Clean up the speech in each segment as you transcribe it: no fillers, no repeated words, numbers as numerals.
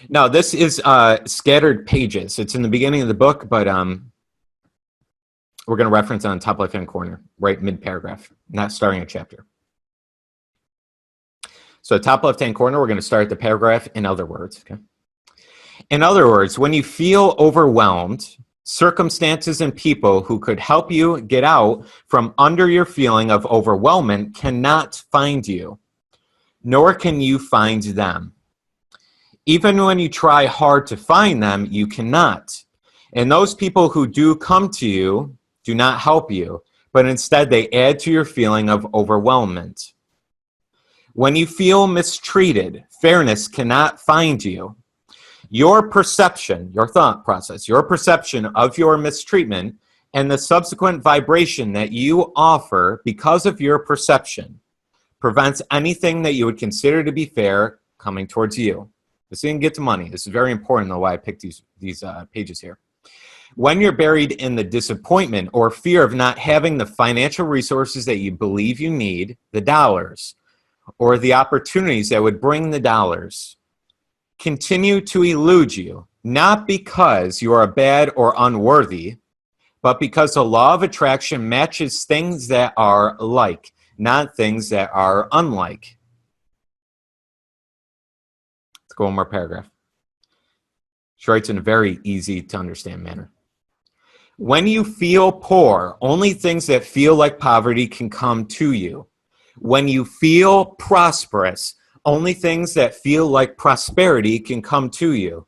No, this is scattered pages. It's in the beginning of the book, but we're going to reference on the top left-hand corner, right mid-paragraph, not starting a chapter. So top left-hand corner, we're going to start the paragraph in other words. Okay. In other words, when you feel overwhelmed, circumstances and people who could help you get out from under your feeling of overwhelmment cannot find you, nor can you find them. Even when you try hard to find them, you cannot. And those people who do come to you do not help you, but instead they add to your feeling of overwhelmment. When you feel mistreated, fairness cannot find you. Your perception, your thought process, your perception of your mistreatment and the subsequent vibration that you offer because of your perception prevents anything that you would consider to be fair coming towards you. This didn't get to money. This is very important, though, why I picked these pages here. When you're buried in the disappointment or fear of not having the financial resources that you believe you need, the dollars, or the opportunities that would bring the dollars, continue to elude you, not because you are bad or unworthy, but because the law of attraction matches things that are like, not things that are unlike. Let's go one more paragraph. She writes in a very easy to understand manner. When you feel poor, only things that feel like poverty can come to you. When you feel prosperous, only things that feel like prosperity can come to you.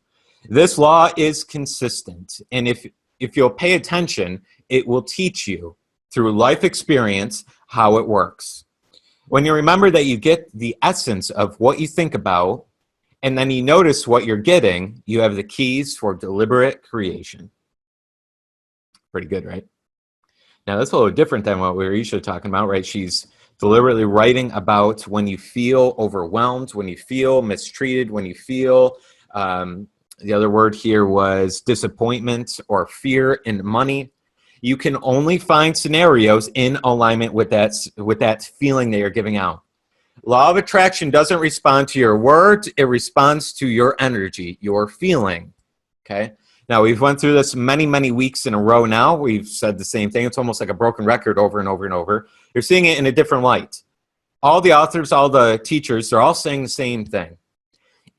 This law is consistent, and if you'll pay attention, it will teach you through life experience how it works. When you remember that you get the essence of what you think about, and then you notice what you're getting, you have the keys for deliberate creation. Pretty good, right? Now, that's a little different than what we were usually talking about, right? She's deliberately writing about when you feel overwhelmed, when you feel mistreated, when you feel, the other word here was disappointment or fear in money. You can only find scenarios in alignment with that feeling that you're giving out. Law of attraction doesn't respond to your words, it responds to your energy, your feeling, okay? Now, we've went through this many, many weeks in a row now. We've said the same thing. It's almost like a broken record over and over and over. You're seeing it in a different light. All the authors, all the teachers, they're all saying the same thing.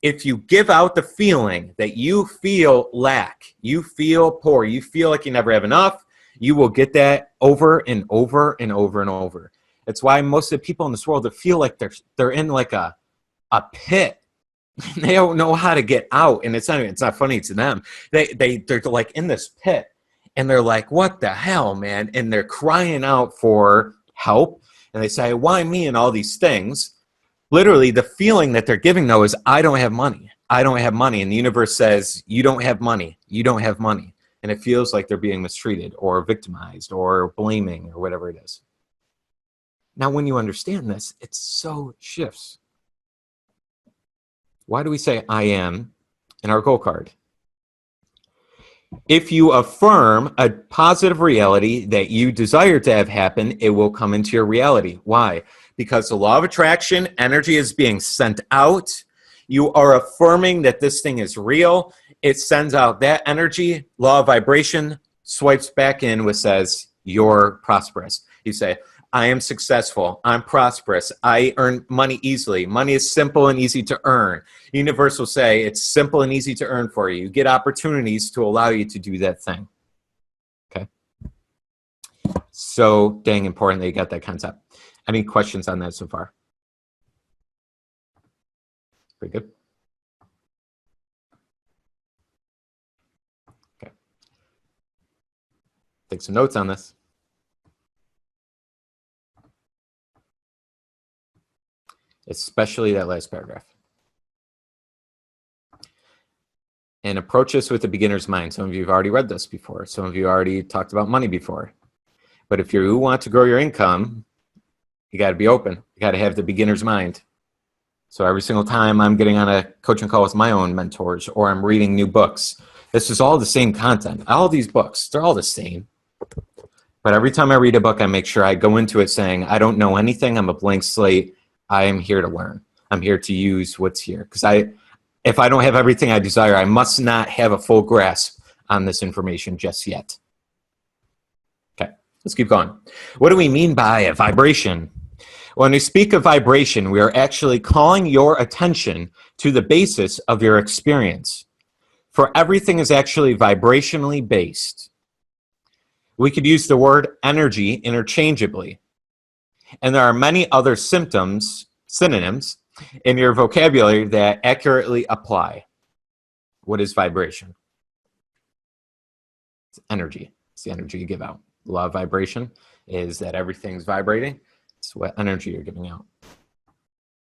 If you give out the feeling that you feel lack, you feel poor, you feel like you never have enough, you will get that over and over and over and over. That's why most of the people in this world that feel like they're in like a pit. They don't know how to get out, and it's not funny to them. They're like in this pit, and they're like, what the hell, man? And they're crying out for help, and they say, why me, and all these things. Literally, the feeling that they're giving, though, is I don't have money. I don't have money. And the universe says, you don't have money. You don't have money. And it feels like they're being mistreated or victimized or blaming or whatever it is. Now, when you understand this, it so shifts. Why do we say I am in our goal card? If you affirm a positive reality that you desire to have happen, it will come into your reality. Why? Because the law of attraction, energy is being sent out. You are affirming that this thing is real. It sends out that energy. Law of vibration swipes back in which says, you're prosperous. You say, I am successful. I'm prosperous. I earn money easily. Money is simple and easy to earn. Universe will say it's simple and easy to earn for you. You get opportunities to allow you to do that thing. Okay? So dang important that you got that concept. Any questions on that so far? Pretty good. Okay. Take some notes on this. Especially that last paragraph. And approach this with a beginner's mind. Some of you have already read this before. Some of you already talked about money before. But if you want to grow your income, you got to be open. You got to have the beginner's mind. So every single time I'm getting on a coaching call with my own mentors or I'm reading new books, this is all the same content. All these books, they're all the same. But every time I read a book, I make sure I go into it saying, I don't know anything. I'm a blank slate. I am here to learn. I'm here to use what's here. Because If I don't have everything I desire, I must not have a full grasp on this information just yet. Okay, let's keep going. What do we mean by a vibration? When we speak of vibration, we are actually calling your attention to the basis of your experience. For everything is actually vibrationally based. We could use the word energy interchangeably. And there are many other synonyms in your vocabulary that accurately apply. What is vibration? It's energy. It's the energy you give out. The law of vibration is that everything's vibrating. It's what energy you're giving out.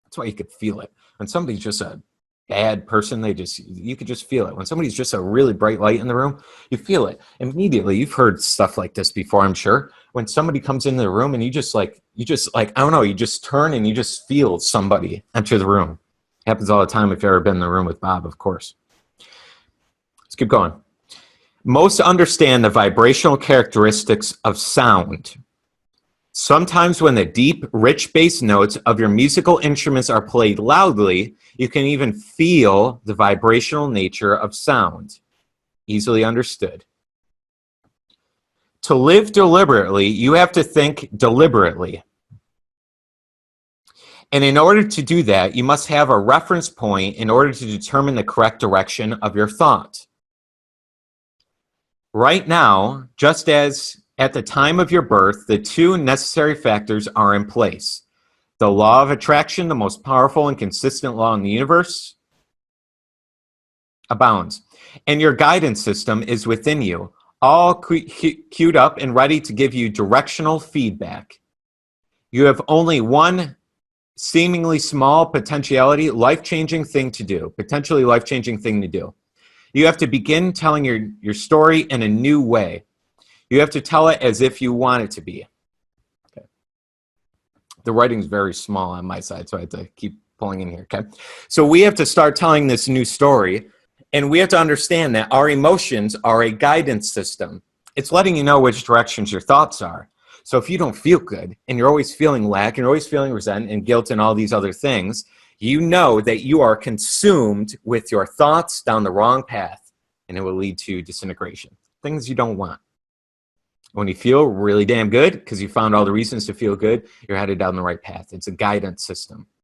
That's why you could feel it. When somebody's just a bad person, you could just feel it. When somebody's just a really bright light in the room, you feel it immediately. You've heard stuff like this before, I'm sure. When somebody comes into the room and you just like, I don't know, you just turn and you just feel somebody enter the room. It happens all the time if you've ever been in the room with Bob, of course. Let's keep going. Most understand the vibrational characteristics of sound. Sometimes when the deep, rich bass notes of your musical instruments are played loudly, you can even feel the vibrational nature of sound. Easily understood. To live deliberately, you have to think deliberately. And in order to do that, you must have a reference point in order to determine the correct direction of your thought. Right now, just as at the time of your birth, the two necessary factors are in place. The law of attraction, the most powerful and consistent law in the universe, abounds. And your guidance system is within you, all queued up and ready to give you directional feedback. You have only one seemingly small potentiality, life-changing thing to do, potentially life-changing thing to do. You have to begin telling your story in a new way. You have to tell it as if you want it to be. Okay. The writing's very small on my side, so I have to keep pulling in here, okay? So we have to start telling this new story, and we have to understand that our emotions are a guidance system. It's letting you know which directions your thoughts are. So if you don't feel good, and you're always feeling lack, and you're always feeling resentment and guilt and all these other things, you know that you are consumed with your thoughts down the wrong path, and it will lead to disintegration, things you don't want. When you feel really damn good, because you found all the reasons to feel good, you're headed down the right path. It's a guidance system.